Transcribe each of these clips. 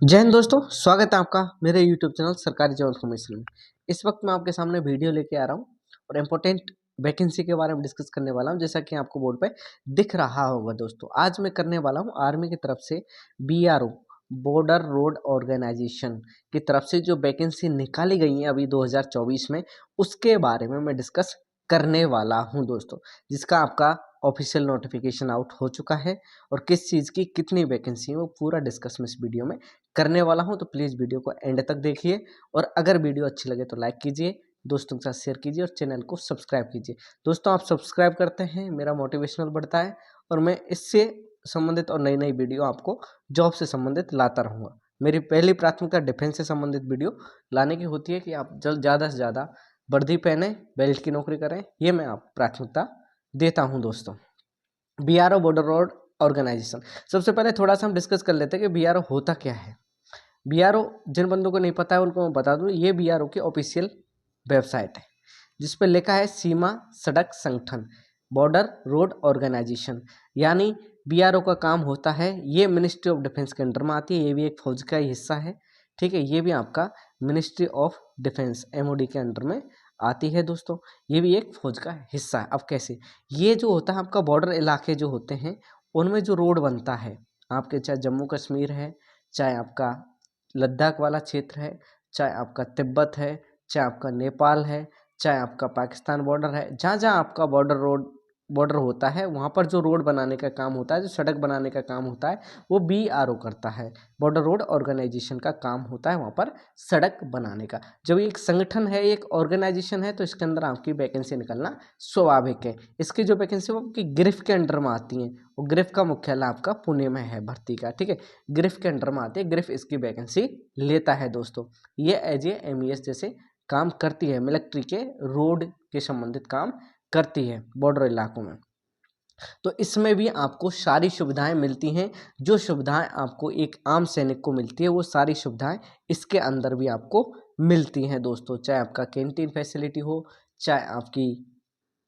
जय हिंद दोस्तों, स्वागत है आपका मेरे यूट्यूब चैनल सरकारी जॉब इन्फॉर्मेशन में। इस वक्त मैं आपके सामने वीडियो लेके आ रहा हूँ और इम्पोर्टेंट वैकेंसी के बारे में डिस्कस करने वाला हूँ। जैसा कि आपको बोर्ड पे दिख रहा होगा दोस्तों, आज मैं करने वाला हूँ आर्मी की तरफ से बीआरओ बॉर्डर रोड ऑर्गेनाइजेशन की तरफ से जो वैकेंसी निकाली गई है अभी 2024 में, उसके बारे में मैं डिस्कस करने वाला हूँ दोस्तों, जिसका आपका ऑफिशियल नोटिफिकेशन आउट हो चुका है और किस चीज़ की कितनी वैकेंसी है वो पूरा डिस्कस मैं इस वीडियो में करने वाला हूं। तो प्लीज़ वीडियो को एंड तक देखिए और अगर वीडियो अच्छी लगे तो लाइक कीजिए, दोस्तों के साथ शेयर कीजिए और चैनल को सब्सक्राइब कीजिए। दोस्तों, आप सब्सक्राइब करते हैं, मेरा मोटिवेशनल बढ़ता है और मैं इससे संबंधित और नई नई वीडियो आपको जॉब से संबंधित लाता रहूँगा। मेरी पहली प्राथमिकता डिफेंस से संबंधित वीडियो लाने की होती है कि आप जल्द ज़्यादा से ज़्यादा वर्दी पहने, बेल्ट की नौकरी करें, ये मैं आप प्राथमिकता देता हूँ दोस्तों। बीआरओ बॉर्डर रोड ऑर्गेनाइजेशन, सबसे पहले थोड़ा सा हम डिस्कस कर लेते हैं कि बीआरओ होता क्या है। बीआरओ जिन बंदों को नहीं पता है उनको मैं बता दूं, ये बीआरओ की ऑफिशियल वेबसाइट है जिस पर लिखा है सीमा सड़क संगठन बॉर्डर रोड ऑर्गेनाइजेशन। यानी बीआरओ का काम होता है, ये मिनिस्ट्री ऑफ डिफेंस के अंडर में आती है, ये भी एक फौज का ही हिस्सा है। ठीक है, ये भी आपका मिनिस्ट्री ऑफ डिफेंस एमओडी के अंडर में आती है दोस्तों, ये भी एक फौज का हिस्सा है। अब कैसे ये जो होता है आपका बॉर्डर इलाके जो होते हैं उनमें जो रोड बनता है आपके, चाहे जम्मू कश्मीर है, चाहे आपका लद्दाख वाला क्षेत्र है, चाहे आपका तिब्बत है, चाहे आपका नेपाल है, चाहे आपका पाकिस्तान बॉर्डर है, जहाँ जहाँ आपका बॉर्डर होता है वहाँ पर जो रोड बनाने का काम होता है, जो सड़क बनाने का काम होता है, वो बीआरओ करता है। बॉर्डर रोड ऑर्गेनाइजेशन का काम होता है वहाँ पर सड़क बनाने का। जब ये एक संगठन है, एक ऑर्गेनाइजेशन है, तो इसके अंदर आपकी वैकेंसी निकलना स्वाभाविक है। इसकी जो वैकेंसी वो आपकी गिरिफ के अंडर में आती हैं, वो गिरिफ का मुख्यालय आपका पुणे में है भर्ती का। ठीक है, गिरिफ के अंडर में आती है, गिरिफ इसकी वैकेंसी लेता है दोस्तों। ये एज ए एमईएस जैसे काम करती है, मिलिट्री के रोड के संबंधित काम करती है बॉर्डर इलाकों में। तो इसमें भी आपको सारी सुविधाएं मिलती हैं, जो सुविधाएं आपको एक आम सैनिक को मिलती है वो सारी सुविधाएं इसके अंदर भी आपको मिलती हैं दोस्तों। चाहे आपका कैंटीन फैसिलिटी हो, चाहे आपकी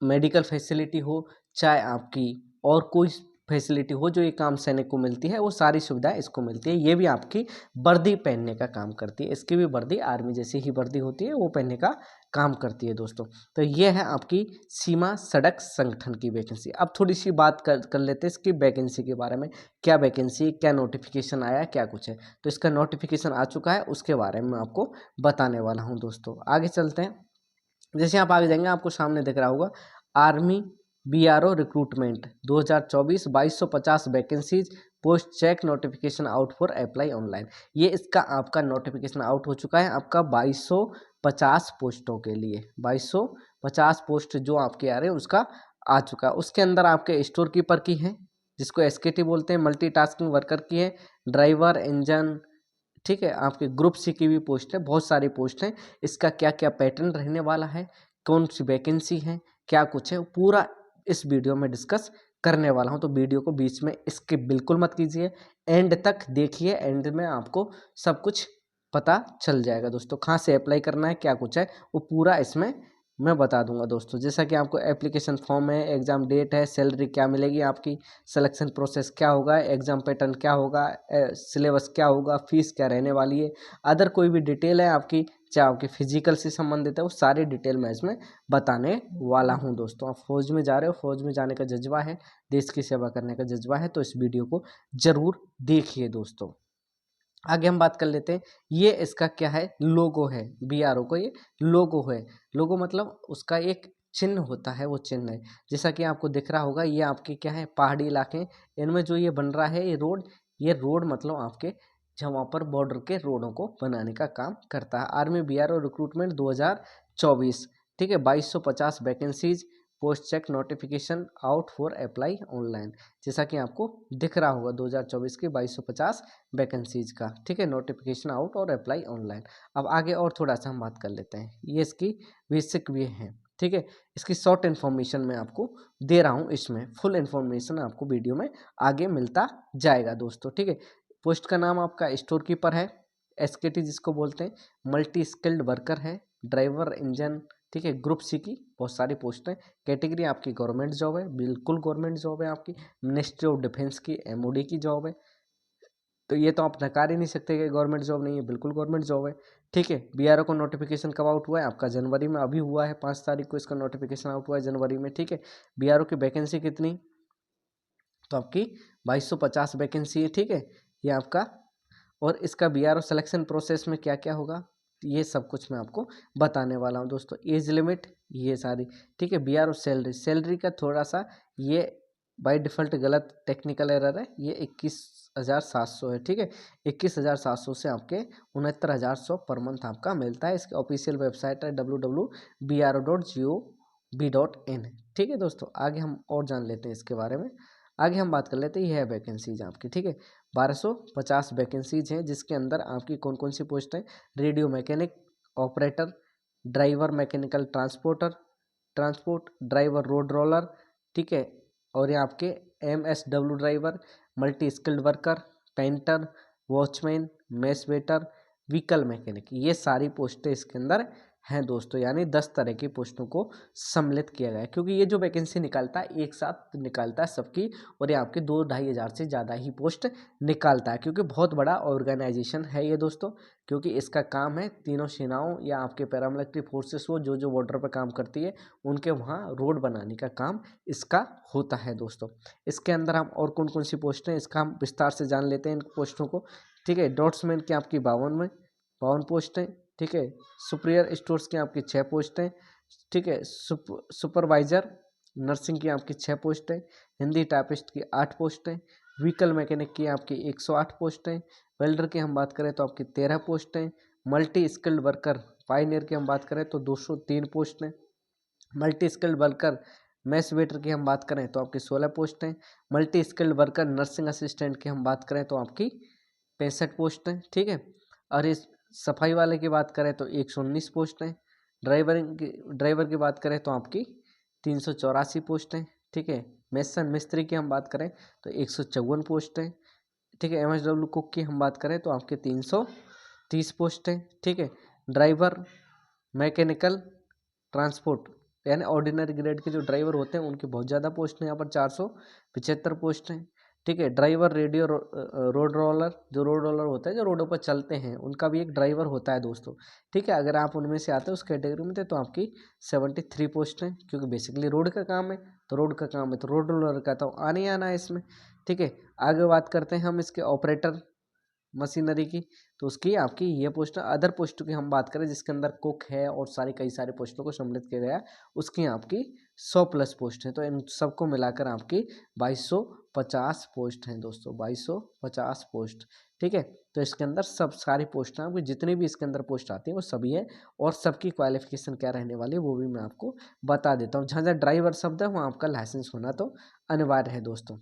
मेडिकल फैसिलिटी हो, चाहे आपकी और कोई फैसिलिटी हो जो एक आम सैनिक को मिलती है, वो सारी सुविधाएं इसको मिलती है। ये भी आपकी वर्दी पहनने का काम करती है, इसकी भी वर्दी आर्मी जैसी ही वर्दी होती है, वो पहनने का काम करती है दोस्तों। तो ये है आपकी सीमा सड़क संगठन की वैकेंसी। अब थोड़ी सी बात कर लेते हैं इसकी वैकेंसी के बारे में, क्या वैकेंसी, क्या नोटिफिकेशन आया, क्या कुछ है। तो इसका नोटिफिकेशन आ चुका है, उसके बारे में मैं आपको बताने वाला हूँ दोस्तों। आगे चलते हैं। जैसे आप आगे जाएंगे आपको सामने दिख रहा होगा army BRO recruitment 2024 2250 vacancies post check notification out for apply online. ये इसका आपका नोटिफिकेशन आउट हो चुका है आपका 2250 पोस्टों के लिए। 2250 पोस्ट जो आपके आ रहे हैं उसका आ चुका है। उसके अंदर आपके स्टोर कीपर की है, जिसको एसकेटी बोलते हैं, मल्टीटास्किंग वर्कर की है, ड्राइवर, इंजन, ठीक है, आपके ग्रुप सी की भी पोस्ट है, बहुत सारी पोस्ट हैं। इसका क्या क्या पैटर्न रहने वाला है, कौन सी वैकेंसी है, क्या कुछ है, पूरा इस वीडियो में डिस्कस करने वाला हूं। तो वीडियो को बीच में स्किप बिल्कुल मत कीजिए, एंड तक देखिए। एंड में आपको सब कुछ पता चल जाएगा दोस्तों, कहाँ से अप्लाई करना है, क्या कुछ है, वो पूरा इसमें मैं बता दूंगा दोस्तों। जैसा कि आपको एप्लीकेशन फॉर्म है, एग्जाम डेट है, सैलरी क्या मिलेगी आपकी, सिलेक्शन प्रोसेस क्या होगा, एग्जाम पैटर्न क्या होगा, सिलेबस क्या होगा, फीस क्या रहने वाली है, अदर कोई भी डिटेल है आपकी, चाहे आपके फिजिकल से संबंधित है, वो सारी डिटेल मैं इसमें बताने वाला हूं दोस्तों। आप फौज में जा रहे हो, फौज में जाने का जज्बा है, देश की सेवा करने का जज्बा है, तो इस वीडियो को जरूर देखिए दोस्तों। आगे हम बात कर लेते हैं। ये इसका क्या है, लोगो है बीआरओ को, ये लोगो है। लोगो मतलब उसका एक चिन्ह होता है, वो चिन्ह है। जैसा कि आपको दिख रहा होगा, ये आपके क्या है, पहाड़ी इलाके, इनमें जो ये बन रहा है ये रोड मतलब आपके जहाँ पर बॉर्डर के रोडों को बनाने का काम करता है। आर्मी बीआरओ रिक्रूटमेंट 2024, ठीक है, 2250 vacancies post check notification out for apply online. जैसा कि आपको दिख रहा होगा 2024 की 2250 वैकेंसीज का, ठीक है, नोटिफिकेशन आउट और अप्लाई ऑनलाइन। अब आगे और थोड़ा सा हम बात कर लेते हैं। ये इसकी बेसिक वे है, ठीक है, इसकी शॉर्ट इन्फॉर्मेशन मैं आपको दे रहा हूँ, इसमें फुल इन्फॉर्मेशन आपको वीडियो में आगे मिलता जाएगा दोस्तों। ठीक है, पोस्ट का नाम आपका स्टोर कीपर है, एसकेटी जिसको बोलते हैं, मल्टी स्किल्ड वर्कर है, ड्राइवर, इंजन, ठीक है, ग्रुप सी की बहुत सारी पोस्ट हैं। कैटेगरी आपकी गवर्नमेंट जॉब है, बिल्कुल गवर्नमेंट जॉब है आपकी, मिनिस्ट्री ऑफ डिफेंस की एमओडी की जॉब है। तो ये तो आप नकार ही नहीं सकते कि गवर्नमेंट जॉब नहीं है, बिल्कुल गवर्नमेंट जॉब है। ठीक है, बीआरओ को नोटिफिकेशन कब आउट हुआ है आपका? जनवरी में अभी हुआ है, 5 तारीख को इसका नोटिफिकेशन आउट हुआ है जनवरी में। ठीक है, बीआरओ की वैकेंसी कितनी? तो आपकी 2250 वैकेंसी है। ठीक है, ये आपका, और इसका बीआरओ सिलेक्शन प्रोसेस में क्या क्या होगा ये सब कुछ मैं आपको बताने वाला हूँ दोस्तों। एज लिमिट ये सारी, ठीक है। बीआरओ सैलरी, सैलरी का थोड़ा सा ये बाय डिफ़ॉल्ट गलत टेक्निकल एरर है, ये 21,700 है। ठीक है, 21,700 से आपके 69,100 पर मंथ आपका मिलता है। इसकी ऑफिशियल वेबसाइट है www.bro.gov.in। ठीक है दोस्तों, आगे हम और जान लेते हैं इसके बारे में। आगे हम बात कर लेते हैं, यह है वैकेंसीज आपकी। ठीक है, 1250 वैकेंसीज हैं, जिसके अंदर आपकी कौन कौन सी पोस्ट है? Radio mechanic operator, driver mechanical transport driver, road roller. ठीक है, और ये आपके MSW driver, multi skilled worker, painter, watchman, mess waiter, vehicle mechanic, ये सारी पोस्टें इसके अंदर हैं दोस्तों। यानी 10 तरह की पोस्टों को सम्मिलित किया गया है, क्योंकि ये जो वैकेंसी निकालता है एक साथ निकालता है सबकी, और ये आपके 2-2.5 हज़ार से ज़्यादा ही पोस्ट निकालता है, क्योंकि बहुत बड़ा ऑर्गेनाइजेशन है ये दोस्तों। क्योंकि इसका काम है तीनों सेनाओं या आपके पैरामिलिट्री फोर्सेस हो जो जो बॉर्डर पर काम करती है, उनके वहाँ रोड बनाने का काम इसका होता है दोस्तों। इसके अंदर हम और कौन कौन सी पोस्ट हैं इसका हम विस्तार से जान लेते हैं इन पोस्टों को। ठीक है, डॉट्समैन की आपकी 52 पोस्ट हैं। ठीक है, सुपीरियर स्टोर्स की आपकी 6 पोस्ट हैं। ठीक है, सुपरवाइजर नर्सिंग की आपकी 6 पोस्ट हैं। हिंदी टाइपिस्ट की 8 पोस्ट हैं। व्हीकल मैकेनिक की आपकी 108 पोस्ट हैं। वेल्डर की हम बात करें तो आपकी 13 पोस्ट हैं। मल्टी स्किल्ड वर्कर पायनियर की हम बात करें तो 203 पोस्ट हैं। Multi skilled worker mess waiter की हम बात करें तो आपकी 16 पोस्ट हैं। Multi skilled worker nursing assistant की हम बात करें तो आपकी 65 पोस्ट हैं। ठीक है, और इस सफाई वाले की बात करें तो 119 पोस्ट हैं। ड्राइवर की बात करें तो आपकी 384 पोस्ट हैं। ठीक है, मेसन मिस्त्री की हम बात करें तो 154 पोस्ट हैं। ठीक है, MSW कुक की हम बात करें तो आपके 330 पोस्ट हैं। ठीक है, ड्राइवर मैकेनिकल ट्रांसपोर्ट यानी ऑर्डिनरी ग्रेड के जो ड्राइवर होते हैं उनकी बहुत ज़्यादा पोस्ट हैं, यहाँ पर 475 पोस्ट हैं। ठीक है, ड्राइवर रेडियो रोड रोलर, जो रोड रोलर होता है जो रोडों पर चलते हैं, उनका भी एक ड्राइवर होता है दोस्तों। ठीक है, अगर आप उनमें से आते हैं उस कैटेगरी में थे तो आपकी 73 पोस्ट हैं, क्योंकि बेसिकली रोड का काम है, तो रोड का काम है तो रोड रोलर का तो आने ही आना है इसमें। ठीक है, आगे बात करते हैं हम इसके ऑपरेटर मशीनरी की, तो उसकी आपकी ये पोस्ट, अदर पोस्ट की हम बात करें जिसके अंदर कुक है और कई सारे पोस्टों को सम्मिलित किया गया, उसकी आपकी 100+ पोस्ट है। तो इन सबको मिलाकर आपकी 2250 पोस्ट हैं दोस्तों, 2250 पोस्ट। ठीक है, तो इसके अंदर सब सारी पोस्ट हैं आपकी, जितनी भी इसके अंदर पोस्ट आती है वो सभी है, और सबकी क्वालिफिकेशन क्या रहने वाली है वो भी मैं आपको बता देता हूँ। जहाँ जहाँ ड्राइवर शब्द है वहाँ आपका लाइसेंस होना तो अनिवार्य है दोस्तों।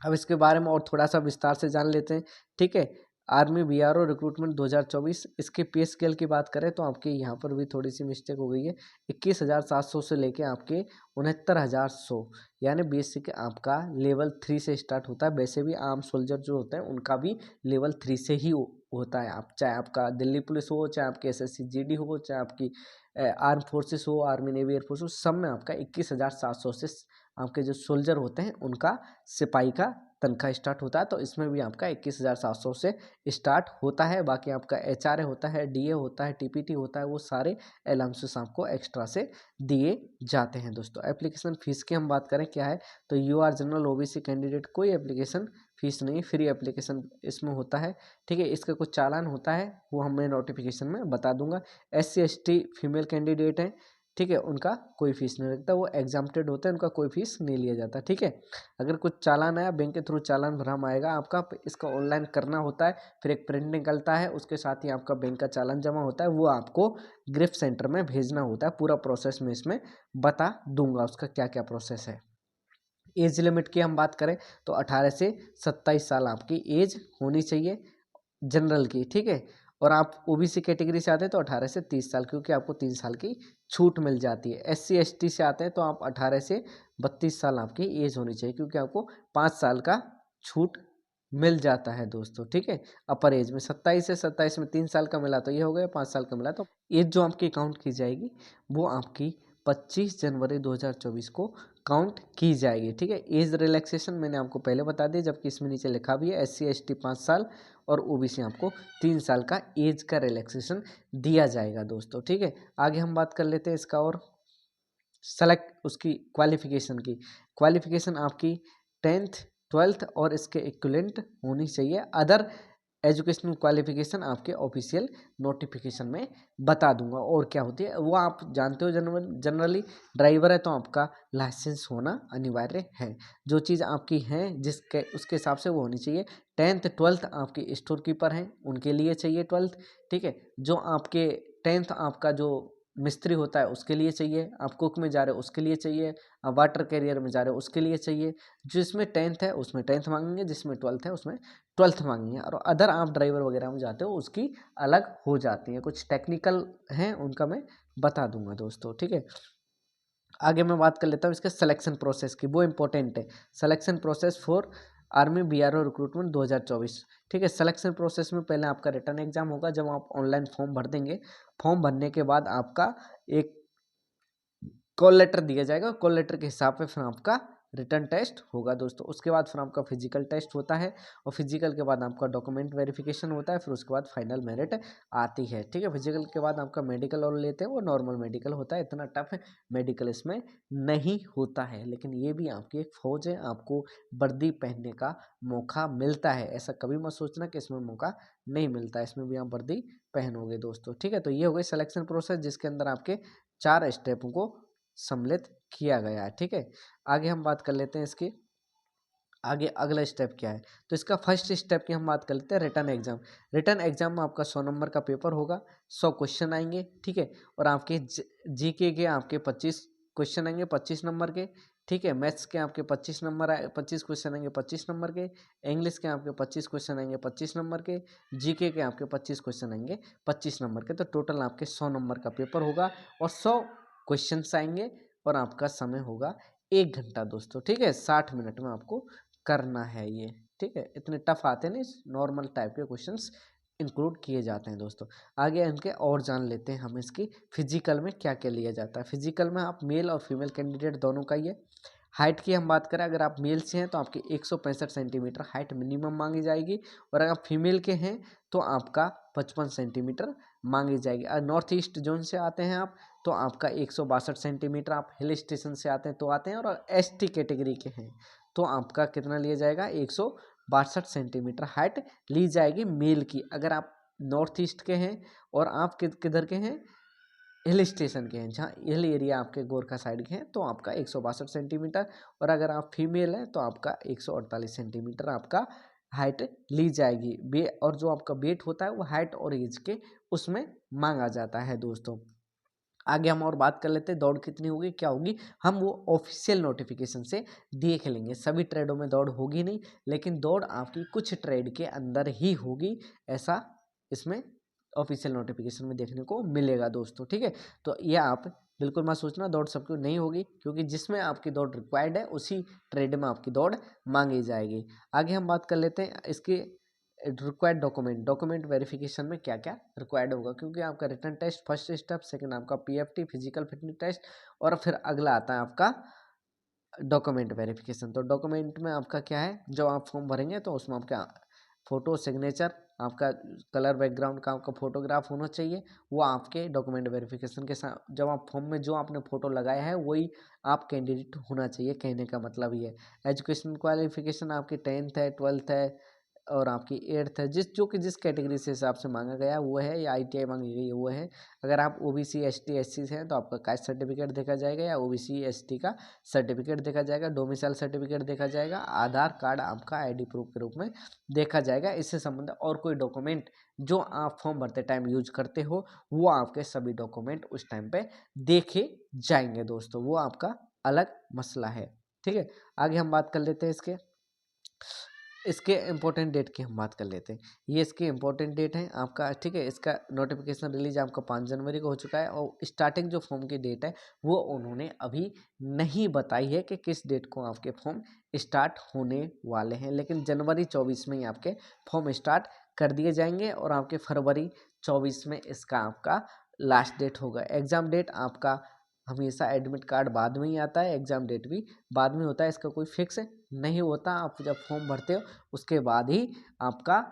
अब इसके बारे में और थोड़ा सा विस्तार से जान लेते हैं। ठीक है, आर्मी बीआरओ रिक्रूटमेंट 2024, इसके पे स्केल की बात करें तो आपके यहाँ पर भी थोड़ी सी मिस्टेक हो गई है। 21,700 से लेके आपके 69,100, यानी बेसिक आपका लेवल 3 से स्टार्ट होता है। वैसे भी आर्म सोल्जर जो होते हैं उनका भी लेवल 3 से ही होता है। आप चाहे आपका दिल्ली पुलिस हो, चाहे आपकी SSC GD हो, चाहे आपकी आर्म फोर्सेस हो, आर्मी नेवी एयरफोर्स हो, सब में आपका 21,700 से आपके जो सोल्जर होते हैं उनका सिपाही का तनख्वाह स्टार्ट होता है। तो इसमें भी आपका 21,700 से स्टार्ट होता है। बाकी आपका HRA होता है, DA होता है, TPT होता है, वो सारे अलाउंसेस आपको एक्स्ट्रा से दिए जाते हैं दोस्तों। एप्लीकेशन फ़ीस की हम बात करें क्या है, तो UR जनरल OBC कैंडिडेट कोई एप्लीकेशन फ़ीस नहीं, फ्री एप्लीकेशन इसमें होता है। ठीक है, इसका कुछ चालान होता है वो हमें नोटिफिकेशन में बता दूंगा। SC ST फीमेल कैंडिडेट हैं, ठीक है, उनका कोई फीस नहीं लगता, वो एग्जाम्प्टेड होते हैं, उनका कोई फीस नहीं लिया जाता। ठीक है, अगर कुछ चालान आया बैंक के थ्रू चालान भरम आएगा आपका, इसका ऑनलाइन करना होता है, फिर एक प्रिंट निकलता है, उसके साथ ही आपका बैंक का चालान जमा होता है, वो आपको गिफ्ट सेंटर में भेजना होता है। पूरा प्रोसेस में इसमें बता दूंगा उसका क्या क्या प्रोसेस है। एज लिमिट की हम बात करें तो 18 से 27 साल आपकी एज होनी चाहिए जनरल की। ठीक है, और आप OBC कैटेगरी से आते हैं तो 18 से 30 साल, क्योंकि आपको 3 साल की छूट मिल जाती है। SC ST से आते हैं तो आप 18 से 32 साल आपकी एज होनी चाहिए, क्योंकि आपको 5 साल का छूट मिल जाता है दोस्तों। ठीक है, अपर एज में 27 से 27 में 3 साल का मिला तो ये हो गया, 5 साल का मिला तो एज जो आपकी काउंट की जाएगी वो आपकी 25 जनवरी 2024 को काउंट की जाएगी। ठीक है, एज रिलैक्सेशन मैंने आपको पहले बता दिया, जबकि इसमें नीचे लिखा भी है SC ST 5 साल और OBC आपको 3 साल का एज का रिलैक्सेशन दिया जाएगा दोस्तों। ठीक है, आगे हम बात कर लेते हैं इसका और सेलेक्ट उसकी क्वालिफिकेशन की। क्वालिफिकेशन आपकी 10th 12th और इसके इक्विवेलेंट होनी चाहिए। अदर एजुकेशनल क्वालिफिकेशन आपके ऑफिशियल नोटिफिकेशन में बता दूंगा और क्या होती है वो आप जानते हो। जनरली ड्राइवर है तो आपका लाइसेंस होना अनिवार्य है। जो चीज़ आपकी है जिसके उसके हिसाब से वो होनी चाहिए। 10th 12th आपकी स्टोर कीपर हैं उनके लिए चाहिए 12th। ठीक है, जो आपके 10th आपका जो मिस्त्री होता है उसके लिए चाहिए, आप कुक में जा रहे हो उसके लिए चाहिए, आप वाटर कैरियर में जा रहे हो उसके लिए चाहिए। जिसमें 10th है उसमें 10th मांगेंगे, जिसमें 12th है उसमें 12th मांगेंगे। और अदर आप ड्राइवर वगैरह में जाते हो उसकी अलग हो जाती है। कुछ टेक्निकल हैं उनका मैं बता दूंगा दोस्तों। ठीक है, आगे मैं बात कर लेता हूँ इसके सिलेक्शन प्रोसेस की, वो इंपॉर्टेंट है। Selection process for army BRO recruitment 2024। ठीक है, सिलेक्शन प्रोसेस में पहले आपका रिटर्न एग्जाम होगा, जब आप ऑनलाइन फॉर्म भर देंगे। फॉर्म भरने के बाद आपका एक कॉल लेटर दिया जाएगा, कॉल लेटर के हिसाब पे फिर आपका रिटर्न टेस्ट होगा दोस्तों। उसके बाद फिर आपका फिजिकल टेस्ट होता है और फिजिकल के बाद आपका डॉक्यूमेंट वेरिफिकेशन होता है, फिर उसके बाद फाइनल मेरिट आती है। ठीक है, फिजिकल के बाद आपका मेडिकल और लेते हैं, वो नॉर्मल मेडिकल होता है, इतना टफ मेडिकल इसमें नहीं होता है। लेकिन ये भी आपकी एक फौज है, आपको वर्दी पहनने का मौका मिलता है। ऐसा कभी मत सोचना कि इसमें मौका नहीं मिलता है, इसमें भी आप वर्दी पहनोगे दोस्तों। ठीक है, तो ये हो गई सिलेक्शन प्रोसेस जिसके अंदर आपके 4 स्टेपों को सम्मिलित किया गया है। ठीक है, आगे हम बात कर लेते हैं इसकी आगे अगला स्टेप क्या है। तो इसका फर्स्ट स्टेप की हम बात कर लेते हैं रिटर्न एग्जाम। रिटर्न एग्जाम में आपका 100 नंबर का पेपर होगा, 100 क्वेश्चन आएंगे। ठीक है, और आपके जीके के आपके 25 क्वेश्चन आएंगे 25 नंबर के। ठीक है, मैथ्स के आपके 25 नंबर 25 क्वेश्चन आएंगे 25 नंबर के। इंग्लिश के आपके 25 क्वेश्चन आएंगे 25 नंबर के। जीके के आपके 25 क्वेश्चन आएंगे 25 नंबर के। तो टोटल आपके 100 नंबर का पेपर होगा और 100 क्वेश्चन आएंगे और आपका समय होगा 1 घंटा दोस्तों। ठीक है, 60 मिनट में आपको करना है ये। ठीक है, इतने टफ आते नहीं, नॉर्मल टाइप के क्वेश्चंस इंक्लूड किए जाते हैं दोस्तों। आगे इनके और जान लेते हैं हम इसकी फिजिकल में क्या क्या लिया जाता है। फिजिकल में आप मेल और फीमेल कैंडिडेट दोनों का ही है। हाइट की हम बात करें, अगर आप मेल से हैं तो आपकी 165 सेंटीमीटर हाइट मिनिमम मांगी जाएगी, और अगर आप फीमेल के हैं तो आपका 55 सेंटीमीटर मांगी जाएगी। अगर नॉर्थ ईस्ट जोन से आते हैं आप तो आपका 162 सेंटीमीटर, आप हिल स्टेशन से आते हैं तो आते हैं, और ST कैटेगरी के हैं तो आपका कितना लिया जाएगा 162 सेंटीमीटर हाइट ली जाएगी मेल की। अगर आप नॉर्थ ईस्ट के हैं और आप किधर के हैं, हिल स्टेशन के हैं, जहाँ हिल एरिया आपके गोरखा साइड के हैं, तो आपका 162 सेंटीमीटर, और अगर आप फीमेल हैं तो आपका 148 सेंटीमीटर आपका हाइट ली जाएगी। और जो आपका वेट होता है वो हाइट और एज के उसमें मांगा जाता है दोस्तों। आगे हम और बात कर लेते हैं दौड़ कितनी होगी क्या होगी, हम वो ऑफिशियल नोटिफिकेशन से देख लेंगे। सभी ट्रेडों में दौड़ होगी नहीं, लेकिन दौड़ आपकी कुछ ट्रेड के अंदर ही होगी, ऐसा इसमें ऑफिशियल नोटिफिकेशन में देखने को मिलेगा दोस्तों। ठीक है, तो ये आप बिल्कुल मत सोचना दौड़ सबको नहीं होगी, क्योंकि जिसमें आपकी दौड़ रिक्वायर्ड है उसी ट्रेड में आपकी दौड़ मांगी जाएगी। आगे हम बात कर लेते हैं इसकी रिक्वायर्ड डॉक्यूमेंट वेरिफिकेशन में क्या क्या रिक्वायर्ड होगा, क्योंकि आपका written test first step, second आपका PFT फिजिकल फिटनेस टेस्ट, और फिर अगला आता है आपका डॉक्यूमेंट वेरिफिकेशन। तो डॉक्यूमेंट में आपका क्या है, जब आप फॉर्म भरेंगे तो उसमें आपका फोटो सिग्नेचर, आपका कलर बैकग्राउंड का आपका फोटोग्राफ होना चाहिए, वो आपके डॉक्यूमेंट वेरिफिकेशन के साथ, जब आप फॉर्म में जो आपने फोटो लगाया है वही आप कैंडिडेट होना चाहिए। कहने का मतलब ये है। एजुकेशन क्वालिफिकेशन आपकी 10th है 12th है और आपकी 8th है, जो कि जिस कैटेगरी से हिसाब से मांगा गया वो है, या ITI मांगी गई है वो है। अगर आप OBC ST SC से हैं तो आपका कास्ट सर्टिफिकेट देखा जाएगा, या OBC ST का सर्टिफिकेट देखा जाएगा, डोमिसाइल सर्टिफिकेट देखा जाएगा, आधार कार्ड आपका ID प्रूफ के रूप में देखा जाएगा। इससे संबंधित और कोई डॉक्यूमेंट जो आप फॉर्म भरते टाइम यूज करते हो वो आपके सभी डॉक्यूमेंट उस टाइम पे देखे जाएंगे दोस्तों, वो आपका अलग मसला है। ठीक है, आगे हम बात कर लेते हैं इसके इम्पोर्टेंट डेट की हम बात कर लेते हैं। ये इसके इम्पोर्टेंट डेट है आपका। ठीक है, इसका नोटिफिकेशन रिलीज आपका 5 जनवरी को हो चुका है, और स्टार्टिंग जो फॉर्म की डेट है वो उन्होंने अभी नहीं बताई है कि किस डेट को आपके फॉर्म स्टार्ट होने वाले हैं, लेकिन जनवरी 24 में ही आपके फॉर्म स्टार्ट कर दिए जाएंगे, और आपके फरवरी 24 में इसका आपका लास्ट डेट होगा। एग्ज़ाम डेट आपका हमेशा एडमिट कार्ड बाद में ही आता है, एग्ज़ाम डेट भी बाद में होता है, इसका कोई फिक्स नहीं होता। आप जब फॉर्म भरते हो उसके बाद ही आपका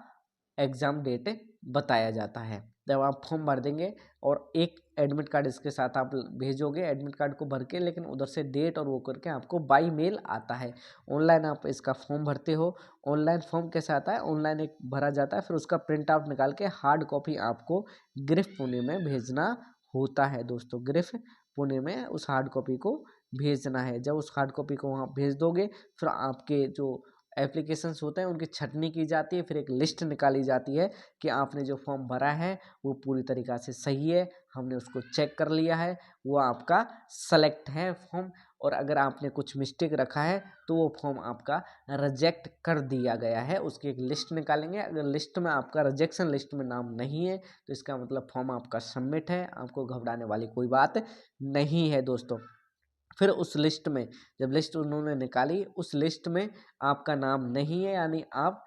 एग्ज़ाम डेट बताया जाता है। जब आप फॉर्म भर देंगे और एक एडमिट कार्ड इसके साथ आप भेजोगे एडमिट कार्ड को भर के, लेकिन उधर से डेट और वो करके आपको बाई मेल आता है। ऑनलाइन आप इसका फॉर्म भरते हो। ऑनलाइन फॉर्म कैसे आता है, ऑनलाइन एक भरा जाता है, फिर उसका प्रिंट आउट निकाल के हार्ड कॉपी आपको गिरफ्त पुणे में भेजना होता है दोस्तों। गिरफ्त पुणे में उस हार्ड कॉपी को भेजना है। जब उस हार्ड कॉपी को वहाँ भेज दोगे, फिर आपके जो एप्लीकेशंस होते हैं उनकी छटनी की जाती है, फिर एक लिस्ट निकाली जाती है कि आपने जो फॉर्म भरा है वो पूरी तरीक़ा से सही है, हमने उसको चेक कर लिया है, वो आपका सेलेक्ट है फॉर्म। और अगर आपने कुछ मिस्टेक रखा है तो वो फॉर्म आपका रिजेक्ट कर दिया गया है, उसकी एक लिस्ट निकालेंगे। अगर लिस्ट में आपका रिजेक्शन लिस्ट में नाम नहीं है तो इसका मतलब फॉर्म आपका सबमिट है, आपको घबराने वाली कोई बात नहीं है दोस्तों। फिर उस लिस्ट में जब लिस्ट उन्होंने निकाली, उस लिस्ट में आपका नाम नहीं है, यानी आप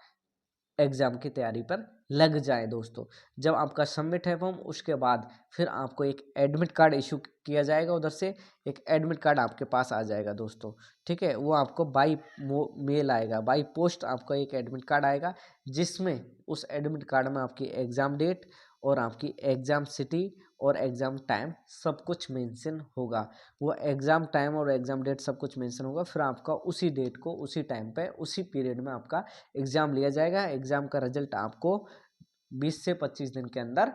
एग्ज़ाम की तैयारी पर लग जाए दोस्तों। जब आपका सबमिट है फॉर्म, उसके बाद फिर आपको एक एडमिट कार्ड इशू किया जाएगा, उधर से एक एडमिट कार्ड आपके पास आ जाएगा दोस्तों। ठीक है, वो आपको बाई मेल आएगा, बाई पोस्ट आपको एक एडमिट कार्ड आएगा, जिसमें उस एडमिट कार्ड में आपकी एग्ज़ाम डेट और आपकी एग्ज़ाम सिटी और एग्ज़ाम टाइम सब कुछ मेंशन होगा। वो एग्ज़ाम टाइम और एग्ज़ाम डेट सब कुछ मेंशन होगा। फिर आपका उसी डेट को उसी टाइम पे उसी पीरियड में आपका एग्ज़ाम लिया जाएगा। एग्ज़ाम का रिजल्ट आपको 20 से 25 दिन के अंदर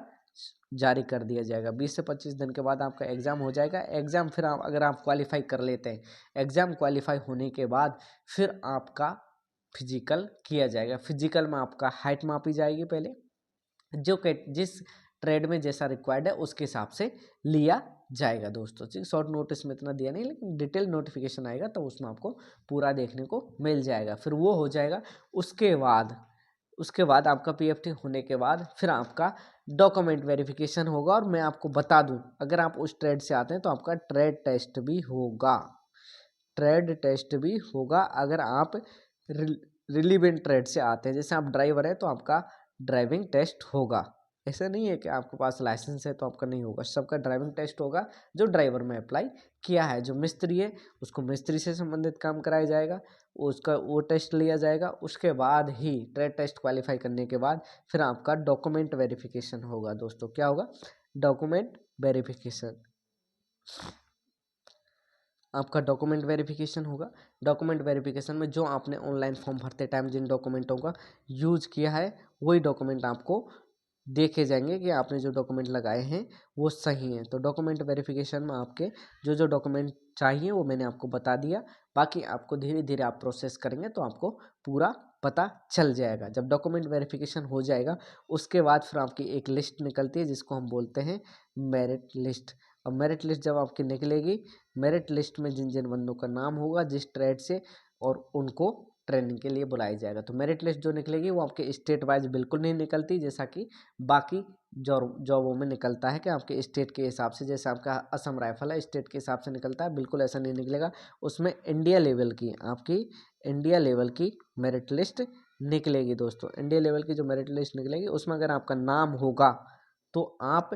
जारी कर दिया जाएगा। 20 से 25 दिन के बाद आपका एग्ज़ाम हो जाएगा। एग्ज़ाम फिर अगर आप क्वालिफाई कर लेते हैं, एग्ज़ाम क्वालिफाई होने के बाद फिर आपका फिजिकल किया जाएगा। फिजिकल में आपका हाइट मापी जाएगी पहले, जिस ट्रेड में जैसा रिक्वायर्ड है उसके हिसाब से लिया जाएगा दोस्तों। जी, शॉर्ट नोटिस में इतना दिया नहीं, लेकिन डिटेल नोटिफिकेशन आएगा तो उसमें आपको पूरा देखने को मिल जाएगा। फिर वो हो जाएगा। उसके बाद आपका पीएफटी होने के बाद फिर आपका डॉक्यूमेंट वेरिफिकेशन होगा। और मैं आपको बता दूं, अगर आप उस ट्रेड से आते हैं तो आपका ट्रेड टेस्ट भी होगा। ट्रेड टेस्ट भी होगा अगर आप रिलीवेंट ट्रेड से आते हैं। जैसे आप ड्राइवर हैं तो आपका ड्राइविंग टेस्ट होगा। ऐसा नहीं है कि आपके पास लाइसेंस है तो आपका नहीं होगा, सबका ड्राइविंग टेस्ट होगा जो ड्राइवर में अप्लाई किया है। जो मिस्त्री है उसको मिस्त्री से संबंधित काम कराया जाएगा, उसका वो टेस्ट लिया जाएगा। उसके बाद ही ट्रेड टेस्ट क्वालिफाई करने के बाद फिर आपका डॉक्यूमेंट वेरिफिकेशन होगा दोस्तों। क्या होगा? Document verification. आपका डॉक्यूमेंट वेरिफिकेशन होगा। डॉक्यूमेंट वेरिफिकेशन में जो आपने ऑनलाइन फॉर्म भरते टाइम जिन डॉक्यूमेंटों का यूज किया है वही डॉक्यूमेंट आपको देखे जाएंगे कि आपने जो डॉक्यूमेंट लगाए हैं वो सही हैं। तो डॉक्यूमेंट वेरिफिकेशन में आपके जो जो डॉक्यूमेंट चाहिए वो मैंने आपको बता दिया। बाकी आपको धीरे धीरे आप प्रोसेस करेंगे तो आपको पूरा पता चल जाएगा। जब डॉक्यूमेंट वेरिफिकेशन हो जाएगा उसके बाद फिर आपकी एक लिस्ट निकलती है जिसको हम बोलते हैं मेरिट लिस्ट। अब मेरिट लिस्ट जब आपकी निकलेगी, मेरिट लिस्ट में जिन जिन बंदों का नाम होगा जिस ट्रेड से, और उनको ट्रेनिंग के लिए बुलाया जाएगा। तो मेरिट लिस्ट जो निकलेगी वो आपके स्टेट वाइज बिल्कुल नहीं निकलती, जैसा कि बाकी जॉबों में निकलता है कि आपके स्टेट के हिसाब से। जैसे आपका असम राइफल है, स्टेट के हिसाब से निकलता है, बिल्कुल ऐसा नहीं निकलेगा। उसमें इंडिया लेवल की आपकी इंडिया लेवल की मेरिट लिस्ट निकलेगी दोस्तों। इंडिया लेवल की जो मेरिट लिस्ट निकलेगी उसमें अगर आपका नाम होगा तो आप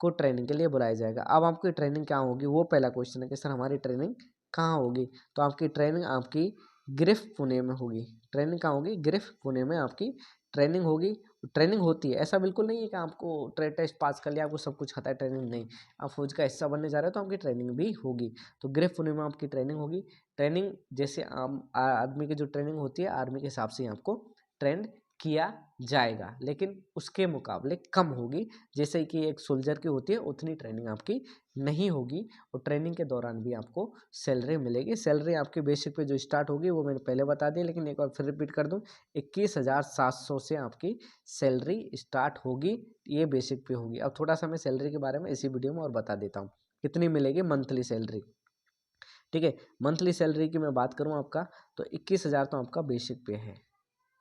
को ट्रेनिंग के लिए बुलाया जाएगा। अब आपकी ट्रेनिंग क्या होगी, वो पहला क्वेश्चन है कि सर हमारी ट्रेनिंग कहाँ होगी। तो आपकी ट्रेनिंग आपकी गिरफ्त पुणे में होगी। ट्रेनिंग कहाँ होगी? गिरफ्त पुणे में आपकी ट्रेनिंग होगी। ट्रेनिंग होती है, ऐसा बिल्कुल नहीं है कि आपको ट्रेड टेस्ट पास कर लिया आपको सब कुछ आता है। ट्रेनिंग नहीं, आप फौज का हिस्सा बनने जा रहे हो तो आपकी ट्रेनिंग भी होगी। तो गिरफ्त पुणे में आपकी ट्रेनिंग होगी। ट्रेनिंग जैसे आम आदमी की जो ट्रेनिंग होती है आर्मी के हिसाब से ही आपको ट्रेंड किया जाएगा, लेकिन उसके मुकाबले कम होगी। जैसे कि एक सोल्जर की होती है उतनी ट्रेनिंग आपकी नहीं होगी। और ट्रेनिंग के दौरान भी आपको सैलरी मिलेगी। सैलरी आपकी बेसिक पे जो स्टार्ट होगी वो मैंने पहले बता दी, लेकिन एक बार फिर रिपीट कर दूं, 21,700 से आपकी सैलरी स्टार्ट होगी। ये बेसिक पे होगी। अब थोड़ा सा मैं सैलरी के बारे में इसी वीडियो में और बता देता हूँ कितनी मिलेगी मंथली सैलरी। ठीक है, मंथली सैलरी की मैं बात करूँ आपका तो 21,000 तो आपका बेसिक पे है।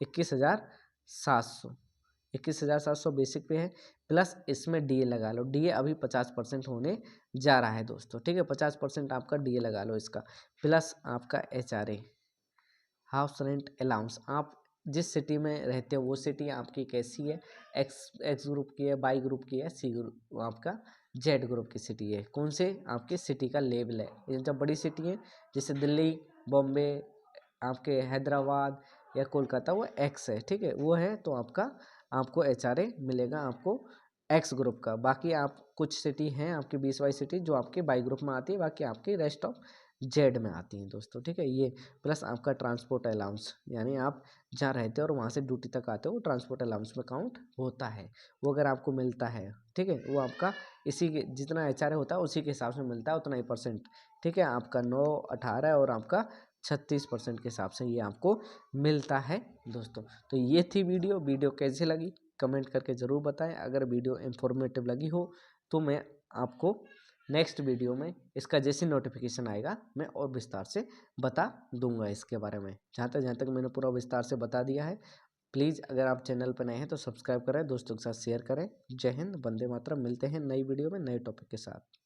21,700 21,700 बेसिक पे है, प्लस इसमें डीए लगा लो। डीए अभी 50% होने जा रहा है दोस्तों। ठीक है, 50% आपका डीए लगा लो इसका, प्लस आपका एचआरए हाउस रेंट अलाउंस। आप जिस सिटी में रहते हो वो सिटी आपकी कैसी है, एक्स ग्रुप की है, वाई ग्रुप की है, सी ग्रुप आपका जेड ग्रुप की सिटी है। कौन से आपके सिटी का लेवल है, ये जब बड़ी सिटी है जैसे दिल्ली, बॉम्बे, आपके हैदराबाद या कोलकाता, वो एक्स है, ठीक है, वो है तो आपको HRA मिलेगा आपको एक्स ग्रुप का। बाकी आप कुछ सिटी हैं आपकी 20-22 सिटी जो आपके बाई ग्रुप में आती है, बाकी आपके रेस्ट ऑफ जेड में आती हैं दोस्तों, ठीक है। ये प्लस आपका ट्रांसपोर्ट अलाउंस, यानी आप जहाँ रहते हो और वहाँ से ड्यूटी तक आते हो, वो ट्रांसपोर्ट अलाउंस में काउंट होता है। वो अगर आपको मिलता है, ठीक है, वो आपका इसी के जितना HRA होता है उसी के हिसाब से मिलता है, उतना ही परसेंट, ठीक है। आपका 9, 18 और आपका 36% के हिसाब से ये आपको मिलता है दोस्तों। तो ये थी वीडियो कैसी लगी कमेंट करके ज़रूर बताएं। अगर वीडियो इन्फॉर्मेटिव लगी हो तो मैं आपको नेक्स्ट वीडियो में इसका जैसे नोटिफिकेशन आएगा मैं और विस्तार से बता दूंगा इसके बारे में। जहाँ तक मैंने पूरा विस्तार से बता दिया है। प्लीज़ अगर आप चैनल पर नए हैं तो सब्सक्राइब करें, दोस्तों के साथ शेयर करें। जय हिंद, वंदे मातरम। मिलते हैं नई वीडियो में नए टॉपिक के साथ।